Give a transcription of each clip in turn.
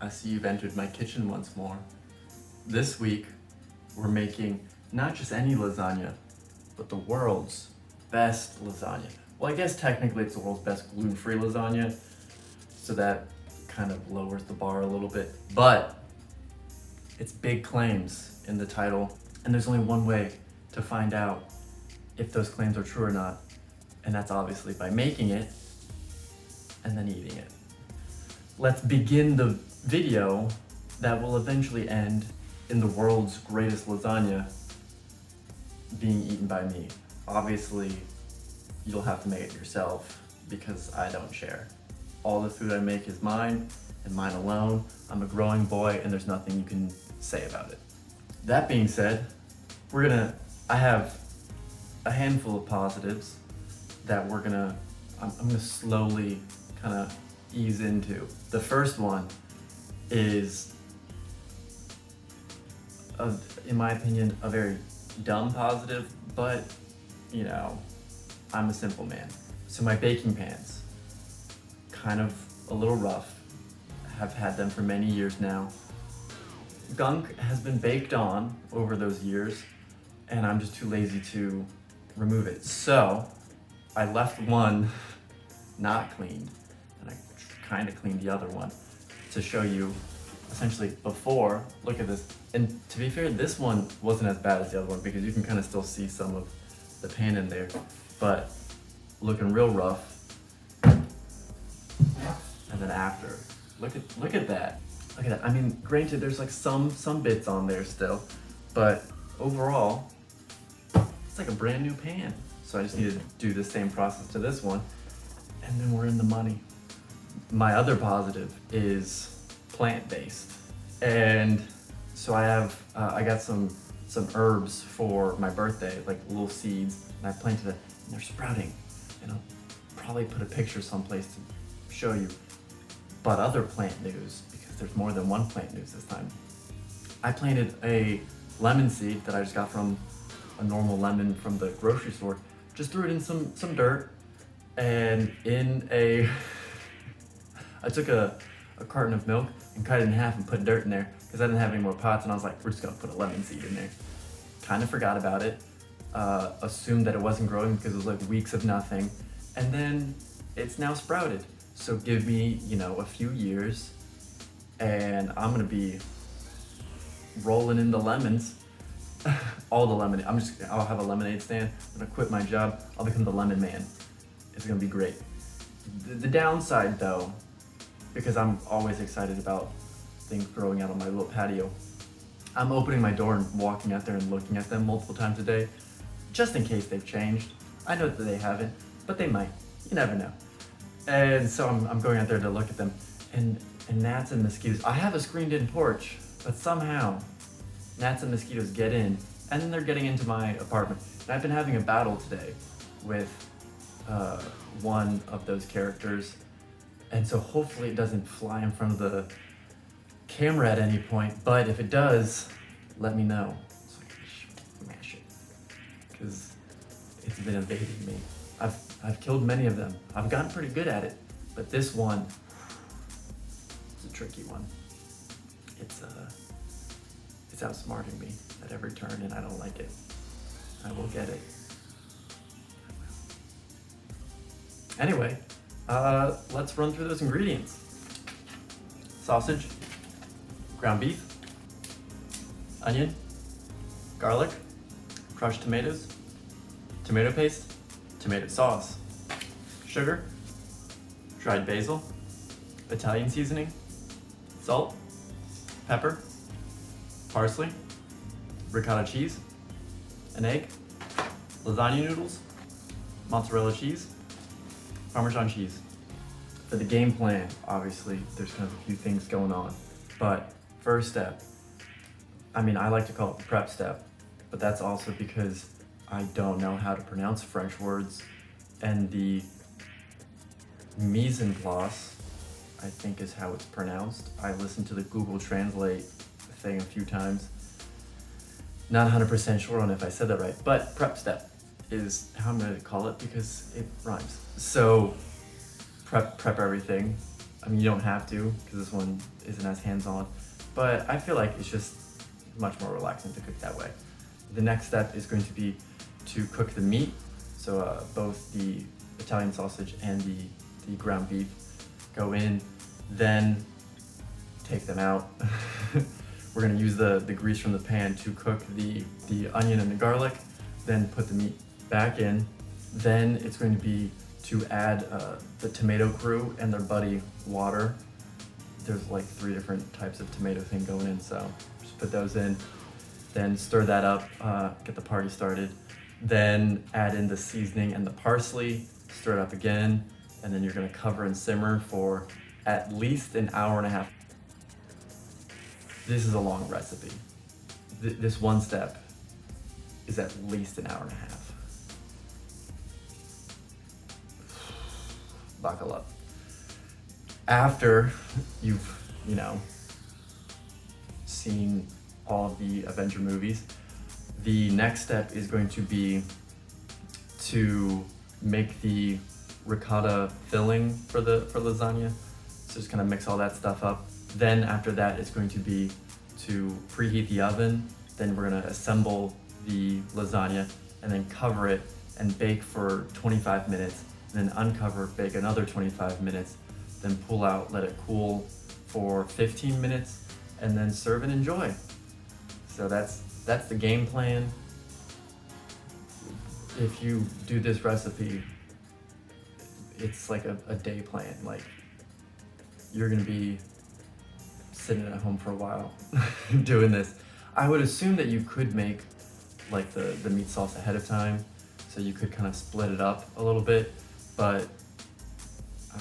I see you've entered my kitchen once more. This week, we're making not just any lasagna, but the world's best lasagna. Well, I guess technically it's the world's best gluten-free lasagna, so that kind of lowers the bar a little bit. But it's big claims in the title, and there's only one way to find out if those claims are true or not, and that's obviously by making it and then eating it. Let's begin the video that will eventually end in the world's greatest lasagna being eaten by me. Obviously, you'll have to make it yourself because I don't share. All the food I make is mine and mine alone. I'm a growing boy and there's nothing you can say about it. That being said, I have a handful of positives that I'm gonna slowly kind of ease into. The first one is, in my opinion, a very dumb positive, but you know, I'm a simple man. So my baking pans, kind of a little rough. Have had them for many years now. Gunk has been baked on over those years, and I'm just too lazy to remove it. So I left one not cleaned, and I kind of cleaned the other one to show you essentially before. Look at this. And to be fair, this one wasn't as bad as the other one because you can kind of still see some of the pan in there, but looking real rough. And then after, look at that. Look at that. I mean, granted, there's like some bits on there still, but overall, it's like a brand new pan. So I just need to do the same process to this one, and then we're in the money. My other positive is plant-based, and so I got some herbs for my birthday, like little seeds, and I planted it, and they're sprouting, and I'll probably put a picture someplace to show you. But other plant news, because there's more than one plant news this time. I planted a lemon seed that I just got from a normal lemon from the grocery store. Just threw it in some dirt, and I took a carton of milk and cut it in half and put dirt in there because I didn't have any more pots, and I was like, we're just gonna put a lemon seed in there. Kind of forgot about it, assumed that it wasn't growing because it was like weeks of nothing, and then it's now sprouted. So give me, a few years, and I'm gonna be rolling in the lemons. All the lemonade. I'll have a lemonade stand. I'm gonna quit my job. I'll become the lemon man. It's gonna be great. The downside though, because I'm always excited about things growing out on my little patio, I'm opening my door and walking out there and looking at them multiple times a day, just in case they've changed. I know that they haven't, but they might. You never know. And so I'm going out there to look at them, and gnats and mosquitoes. I have a screened-in porch, but somehow gnats and mosquitoes get in, and then they're getting into my apartment. And I've been having a battle today with one of those characters, and so hopefully it doesn't fly in front of the camera at any point, but if it does, let me know so I can smash it, because it's been evading me. I've killed many of them. I've gotten pretty good at it, but this one, it's a tricky one. It's outsmarting me at every turn, and I don't like it. I will get it. Anyway, let's run through those ingredients. Sausage, ground beef, onion, garlic, crushed tomatoes, tomato paste, tomato sauce, sugar, dried basil, Italian seasoning, salt, pepper, parsley, ricotta cheese, an egg, lasagna noodles, mozzarella cheese, Parmesan cheese. For the game plan, obviously, there's kind of a few things going on, but first step, I like to call it the prep step, but that's also because I don't know how to pronounce French words, and the mise en place, I think is how it's pronounced. I listened to the Google Translate thing a few times. Not 100% sure on if I said that right, but prep step is how I'm gonna call it because it rhymes. So prep everything. I mean, you don't have to because this one isn't as hands-on, but I feel like it's just much more relaxing to cook that way. The next step is going to be to cook the meat. So both the Italian sausage and the ground beef go in, then take them out. We're gonna use the grease from the pan to cook the onion and the garlic, then put the meat back in. Then it's going to be to add the tomato crew and their buddy water. There's like 3 different types of tomato thing going in, so just put those in. Then stir that up, get the party started. Then add in the seasoning and the parsley, stir it up again, and then you're gonna cover and simmer for at least an hour and a half. This is a long recipe. This one step is at least an hour and a half. Buckle up. After you've, seen all of the Avenger movies, the next step is going to be to make the ricotta filling for lasagna. So just kind of mix all that stuff up. Then after that, it's going to be to preheat the oven. Then we're gonna assemble the lasagna and then cover it and bake for 25 minutes. And then uncover, bake another 25 minutes. Then pull out, let it cool for 15 minutes, and then serve and enjoy. So that's the game plan. If you do this recipe, it's like a day plan. Like, you're gonna be sitting at home for a while doing this. I would assume that you could make like the meat sauce ahead of time, so you could kind of split it up a little bit, but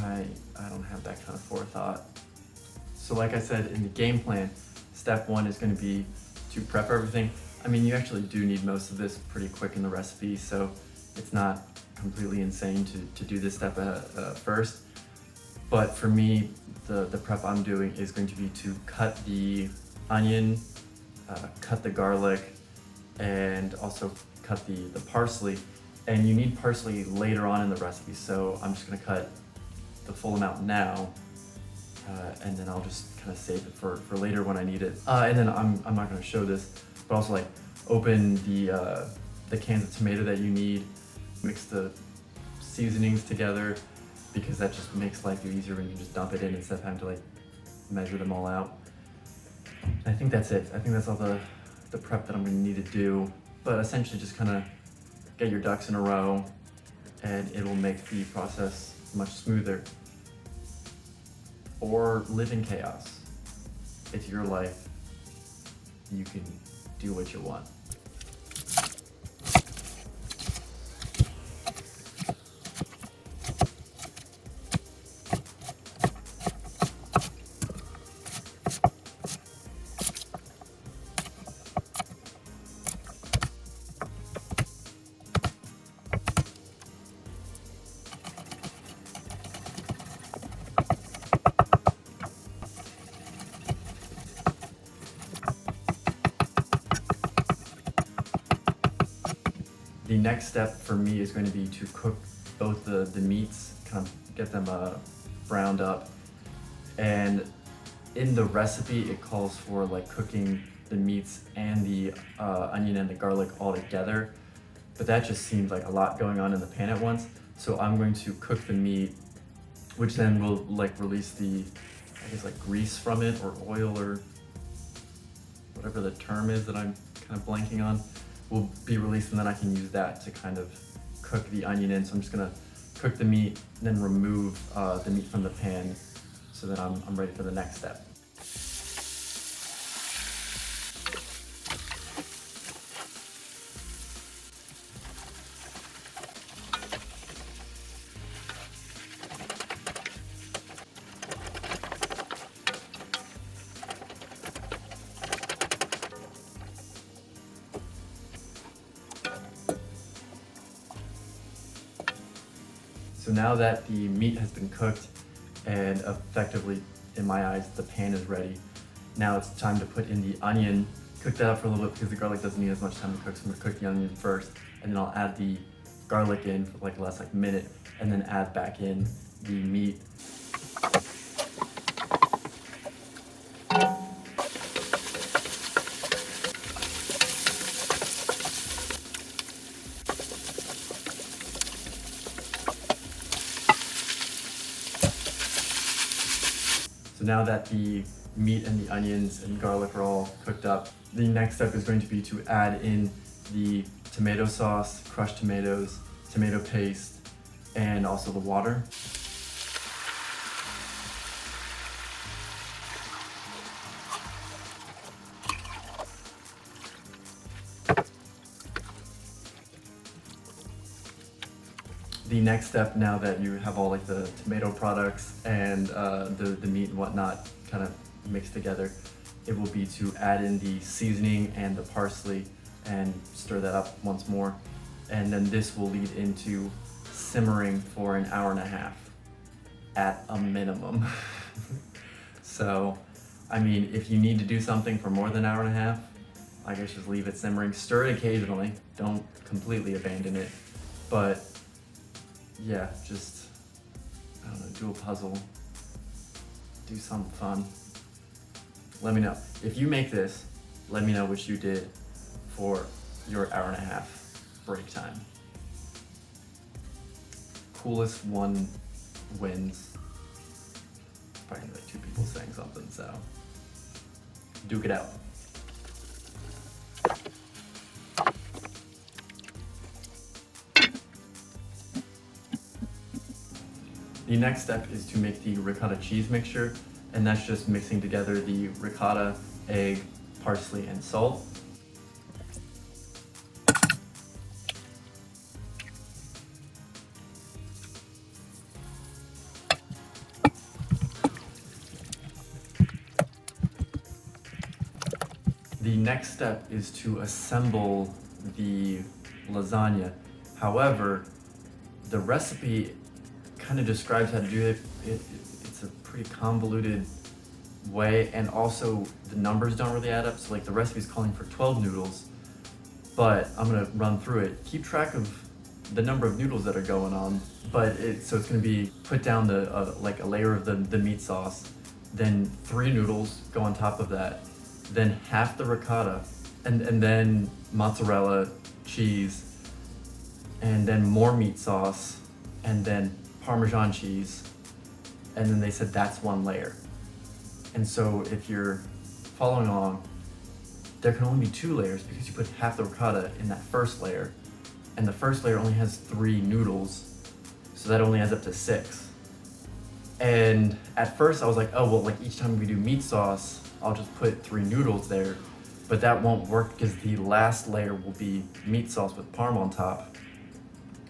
I don't have that kind of forethought. So like I said, in the game plan, step 1 is going to be to prep everything. I mean, you actually do need most of this pretty quick in the recipe, so it's not completely insane to do this step first. But for me, the prep I'm doing is going to be to cut the onion, cut the garlic, and also cut the parsley. And you need parsley later on in the recipe, so I'm just gonna cut the full amount now, and then I'll just kind of save it for later when I need it. And then I'm not gonna show this, but also like open the cans of tomato that you need, mix the seasonings together, because that just makes life easier when you just dump it in instead of having to like measure them all out. I think that's it. I think that's all the prep that I'm gonna need to do, but essentially just kind of get your ducks in a row and it'll make the process much smoother. Or live in chaos. It's your life. You can do what you want. The next step for me is going to be to cook both the meats, kind of get them browned up. And in the recipe, it calls for like cooking the meats and the onion and the garlic all together. But that just seems like a lot going on in the pan at once. So I'm going to cook the meat, which then will like release the, I guess like grease from it, or oil, or whatever the term is that I'm kind of blanking on, will be released, and then I can use that to kind of cook the onion in. So I'm just gonna cook the meat and then remove the meat from the pan so that I'm ready for the next step. So now that the meat has been cooked and effectively, in my eyes, the pan is ready, now it's time to put in the onion. Cook that up for a little bit because the garlic doesn't need as much time to cook, so I'm gonna cook the onion first, and then I'll add the garlic in for like the last minute, and then add back in the meat. So now that the meat and the onions and garlic are all cooked up, the next step is going to be to add in the tomato sauce, crushed tomatoes, tomato paste, and also the water. The next step, now that you have all like the tomato products and the meat and whatnot kind of mixed together, it will be to add in the seasoning and the parsley and stir that up once more. And then this will lead into simmering for an hour and a half at a minimum. So, I mean, if you need to do something for more than an hour and a half, I guess just leave it simmering. Stir it occasionally, don't completely abandon it. But yeah, just, I don't know, do a puzzle, do something fun. Let me know. If you make this, let me know what you did for your hour and a half break time. Coolest one wins. Probably like 2 people saying something, so duke it out. The next step is to make the ricotta cheese mixture, and that's just mixing together the ricotta, egg, parsley, and salt. The next step is to assemble the lasagna. However, the recipe kind of describes how to do it. It's a pretty convoluted way, and also the numbers don't really add up. So like the recipe is calling for 12 noodles, but I'm gonna run through it. Keep track of the number of noodles that are going on, but so it's gonna be put down like a layer of the meat sauce, then 3 noodles go on top of that, then half the ricotta, and then mozzarella, cheese, and then more meat sauce, and then Parmesan cheese, and then they said that's 1 layer. And so if you're following along, there can only be 2 layers because you put half the ricotta in that first layer, and the first layer only has 3 noodles, so that only adds up to 6. And at first I was like, oh well, like each time we do meat sauce, I'll just put 3 noodles there, but that won't work because the last layer will be meat sauce with parm on top,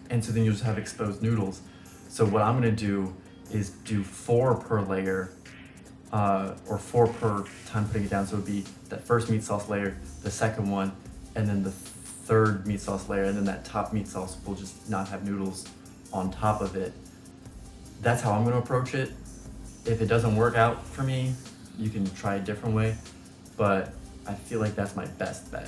and so then you'll just have exposed noodles. So what I'm gonna do is do 4 per layer, or 4 per time putting it down. So it would be that first meat sauce layer, the second one, and then the third meat sauce layer, and then that top meat sauce will just not have noodles on top of it. That's how I'm gonna approach it. If it doesn't work out for me, you can try a different way, but I feel like that's my best bet.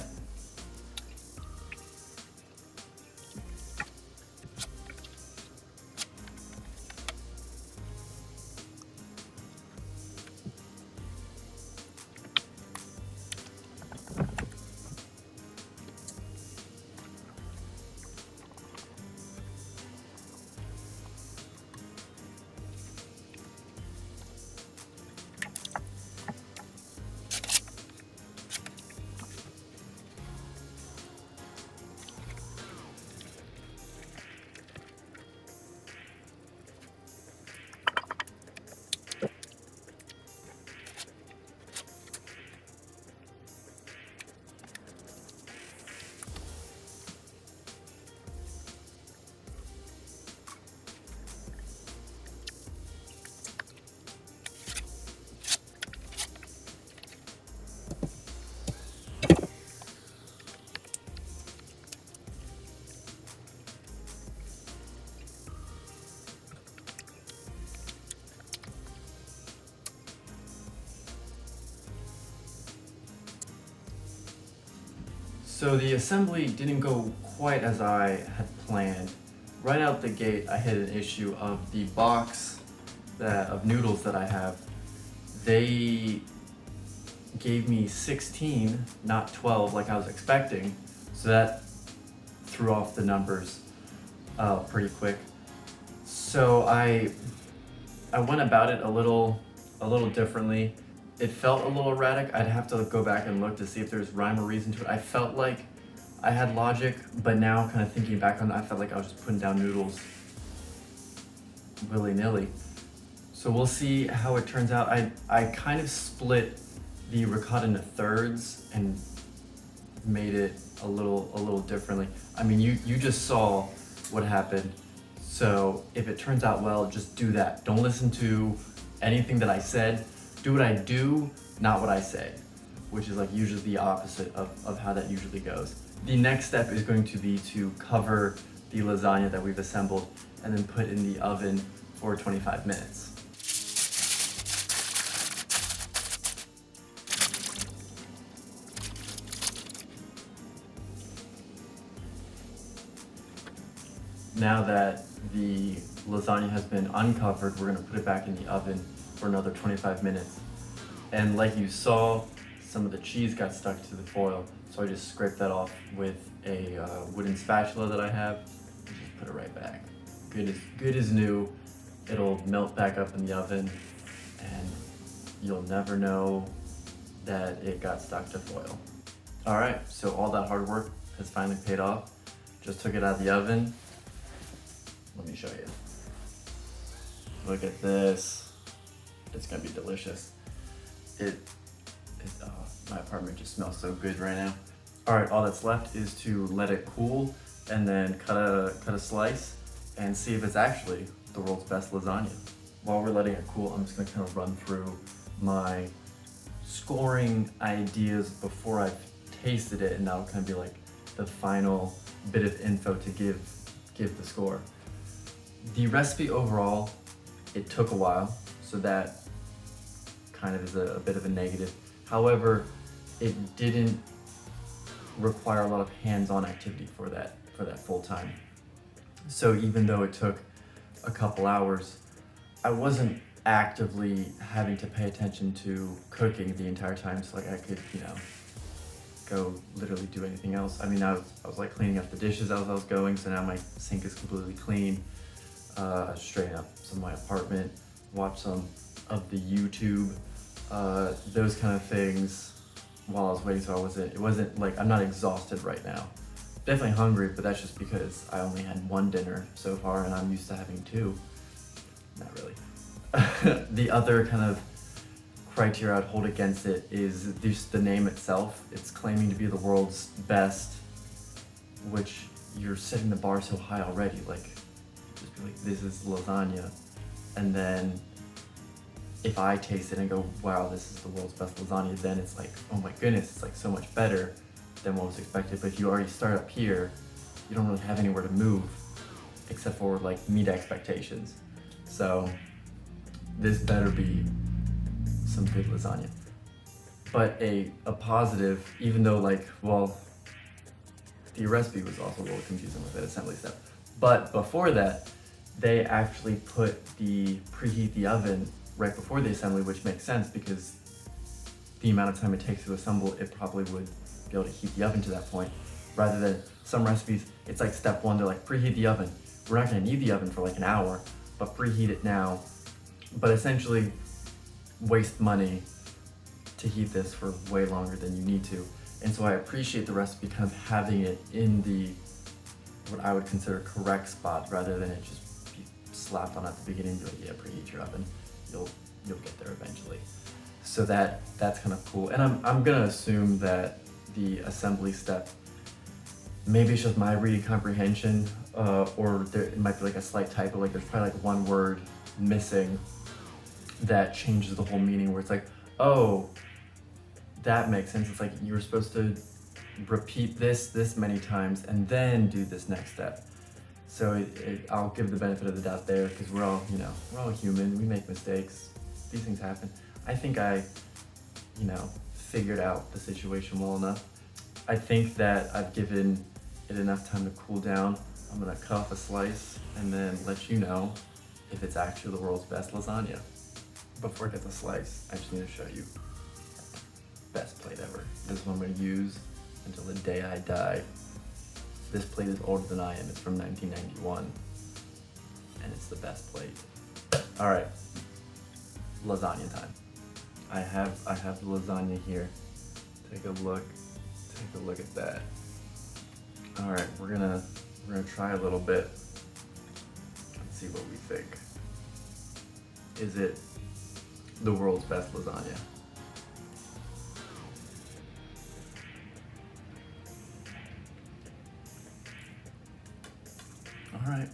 So the assembly didn't go quite as I had planned. Right out the gate, I hit an issue of the box of noodles that I have. They gave me 16, not 12 like I was expecting. So that threw off the numbers pretty quick. So I went about it a little a little differently. It felt a little erratic. I'd have to go back and look to see if there's rhyme or reason to it. I felt like I had logic, but now kind of thinking back on it, I felt like I was just putting down noodles willy-nilly. So we'll see how it turns out. I kind of split the ricotta into thirds and made it a little differently. I mean, you just saw what happened. So if it turns out well, just do that. Don't listen to anything that I said. Do what I do, not what I say, which is like usually the opposite of how that usually goes. The next step is going to be to cover the lasagna that we've assembled and then put in the oven for 25 minutes. Now that the lasagna has been uncovered, we're gonna put it back in the oven for another 25 minutes. And like you saw, some of the cheese got stuck to the foil, so I just scraped that off with a wooden spatula that I have, and just put it right back. Good as new. It'll melt back up in the oven, and you'll never know that it got stuck to foil. All right, so all that hard work has finally paid off. Just took it out of the oven. Let me show you. Look at this. It's gonna be delicious. My apartment just smells so good right now. All right, all that's left is to let it cool and then cut a slice and see if it's actually the world's best lasagna. While we're letting it cool, I'm just gonna kind of run through my scoring ideas before I've tasted it, and that'll kind of be like the final bit of info to give the score. The recipe overall, it took a while, so that kind of is a bit of a negative. However, it didn't require a lot of hands-on activity for that full time. So even though it took a couple hours, I wasn't actively having to pay attention to cooking the entire time, so like I could, go literally do anything else. I mean, I was like cleaning up the dishes as I was going, so now my sink is completely clean. Straighten up some of my apartment, watch some of the YouTube, those kind of things while I was waiting. So it wasn't like, I'm not exhausted right now. Definitely hungry, but that's just because I only had one dinner so far and I'm used to having two. Not really. The other kind of criteria I'd hold against it is just the name itself. It's claiming to be the world's best, which you're setting the bar so high already. Like, just be like, this is lasagna. And then if I taste it and go, wow, this is the world's best lasagna, then it's like, oh my goodness, it's like so much better than what was expected. But if you already start up here, you don't really have anywhere to move except for like meet expectations. So this better be some good lasagna. But a positive, even though like, well, the recipe was also a little confusing with that assembly step. But before that, they actually preheat the oven right before the assembly, which makes sense because the amount of time it takes to assemble, it probably would be able to heat the oven to that point. Rather than some recipes, it's like step one, they're like, preheat the oven. We're not gonna need the oven for like an hour, but preheat it now. But essentially waste money to heat this for way longer than you need to. And so I appreciate the recipe kind of having it in the, what I would consider correct spot, rather than it just be slapped on at the beginning, be like, yeah, preheat your oven. You'll get there eventually. So that's kind of cool. And I'm gonna assume that the assembly step, maybe it's just my reading comprehension, or it might be like a slight typo, like there's probably like one word missing that changes the whole meaning, where it's like, oh, that makes sense. It's like you were supposed to repeat this many times and then do this next step. So I'll give the benefit of the doubt there, because we're all human. We make mistakes. These things happen. I think I, figured out the situation well enough. I think that I've given it enough time to cool down. I'm gonna cut off a slice and then let you know if it's actually the world's best lasagna. Before I get the slice, I just need to show you best plate ever. This is what I'm gonna use until the day I die. This plate is older than I am. It's from 1991, and it's the best plate. All right, lasagna time. I have the lasagna here. Take a look at that. All right, we're gonna try a little bit. Let's see what we think. Is it the world's best lasagna? All right.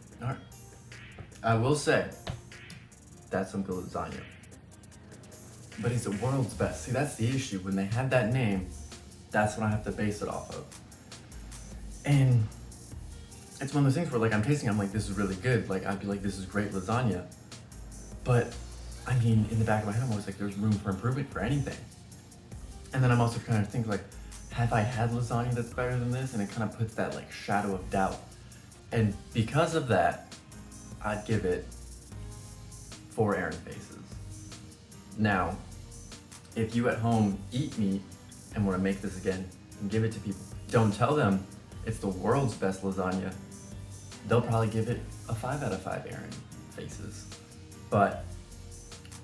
I will say, that's some good lasagna. But is it world's best? See, that's the issue. When they have that name, that's what I have to base it off of. And it's one of those things where like I'm tasting, I'm like, this is really good. Like I'd be like, this is great lasagna. But I mean, in the back of my head, I'm always like, there's room for improvement for anything. And then I'm also trying to think like, have I had lasagna that's better than this? And it kind of puts that like shadow of doubt. And because of that, I'd give it 4 Aaron faces. Now, if you at home eat meat and want to make this again and give it to people, don't tell them it's the world's best lasagna. They'll probably give it a 5 out of 5 Aaron faces. But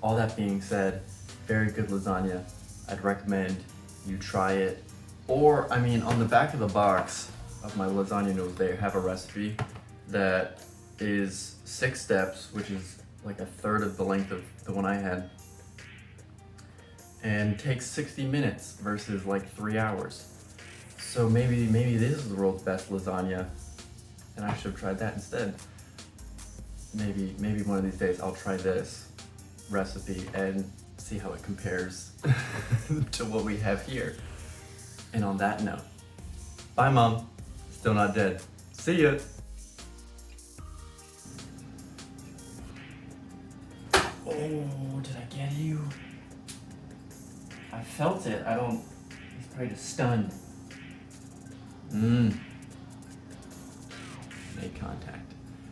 all that being said, very good lasagna. I'd recommend you try it. Or, I mean, on the back of the box of my lasagna noodles, they have a recipe that is 6 steps, which is like a third of the length of the one I had, and takes 60 minutes versus like 3 hours. So maybe this is the world's best lasagna, and I should have tried that instead. Maybe one of these days I'll try this recipe and see how it compares to what we have here. And on that note, bye Mom, still not dead. See ya. Oh, did I get you? I felt it. He's probably just stunned. Made contact.